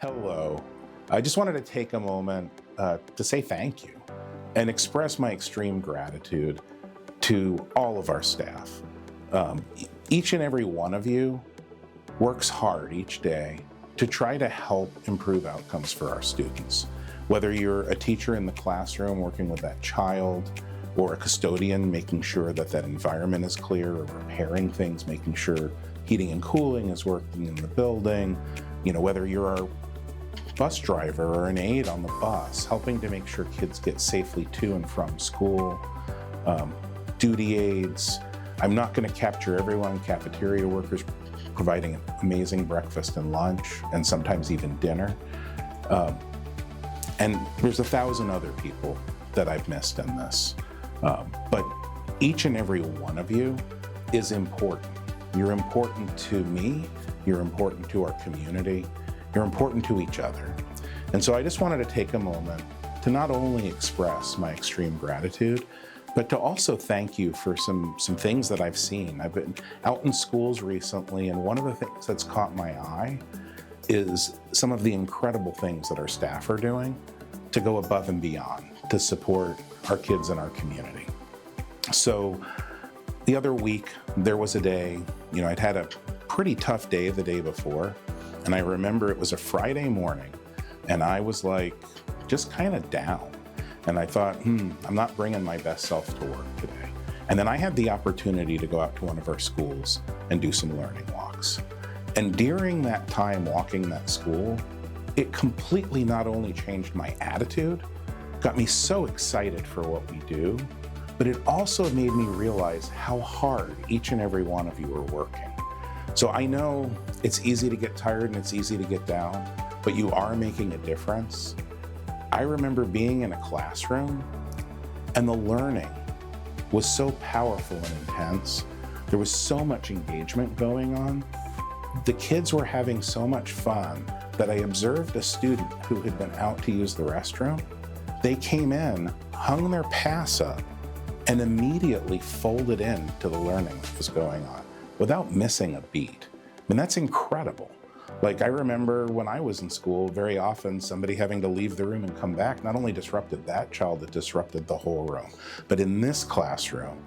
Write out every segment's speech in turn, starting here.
Hello. I just wanted to take a moment to say thank you and express my extreme gratitude to all of our staff. Each and every one of you works hard each day to try to help improve outcomes for our students. Whether you're a teacher in the classroom working with that child, or a custodian making sure that that environment is clear, or repairing things, making sure heating and cooling is working in the building, whether you're our bus driver or an aide on the bus, helping to make sure kids get safely to and from school, duty aides. I'm not going to capture everyone, cafeteria workers providing amazing breakfast and lunch, and sometimes even dinner. And there's 1,000 other people that I've missed in this. But each and every one of you is important. You're important to me, you're important to our community, you're important to each other. And so I just wanted to take a moment to not only express my extreme gratitude, but to also thank you for some things that I've seen. I've been out in schools recently, and one of the things that's caught my eye is some of the incredible things that our staff are doing to go above and beyond to support our kids in our community. So the other week, there was a day, I'd had a pretty tough day the day before, and I remember it was a Friday morning, and I was like, just kind of down. And I thought, I'm not bringing my best self to work today. And then I had the opportunity to go out to one of our schools and do some learning walks. And during that time walking that school, it completely not only changed my attitude, got me so excited for what we do, but it also made me realize how hard each and every one of you are working. So I know it's easy to get tired and it's easy to get down, but you are making a difference. I remember being in a classroom and the learning was so powerful and intense. There was so much engagement going on. The kids were having so much fun that I observed a student who had been out to use the restroom. They came in, hung their pass up, and immediately folded into the learning that was going on without missing a beat. I mean, that's incredible. Like, I remember when I was in school, very often somebody having to leave the room and come back not only disrupted that child, it disrupted the whole room. But in this classroom,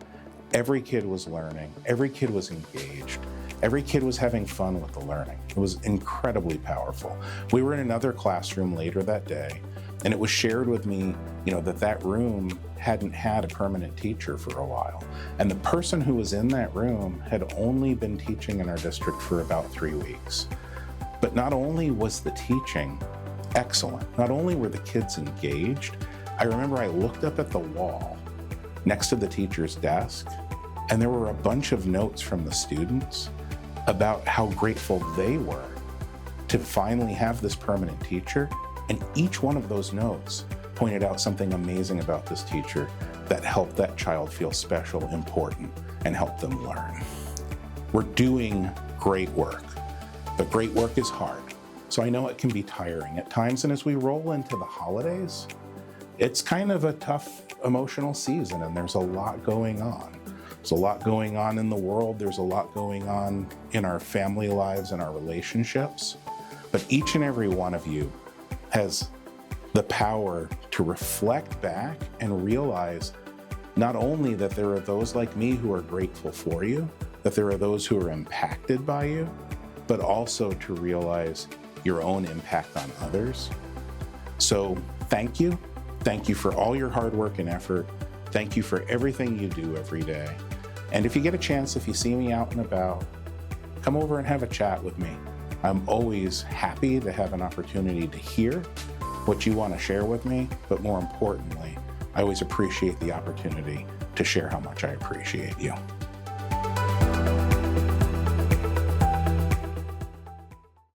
every kid was learning, every kid was engaged, every kid was having fun with the learning. It was incredibly powerful. We were in another classroom later that day, and it was shared with me, that room hadn't had a permanent teacher for a while. And the person who was in that room had only been teaching in our district for about 3 weeks. But not only was the teaching excellent, not only were the kids engaged, I remember I looked up at the wall next to the teacher's desk, and there were a bunch of notes from the students about how grateful they were to finally have this permanent teacher. And each one of those notes pointed out something amazing about this teacher that helped that child feel special, important, and helped them learn. We're doing great work, but great work is hard. So I know it can be tiring at times, and as we roll into the holidays, it's kind of a tough emotional season, and there's a lot going on. There's a lot going on in the world, there's a lot going on in our family lives and our relationships, but each and every one of you has the power to reflect back and realize not only that there are those like me who are grateful for you, that there are those who are impacted by you, but also to realize your own impact on others. So thank you. Thank you for all your hard work and effort. Thank you for everything you do every day. And if you get a chance, if you see me out and about, come over and have a chat with me. I'm always happy to have an opportunity to hear what you want to share with me, but more importantly, I always appreciate the opportunity to share how much I appreciate you.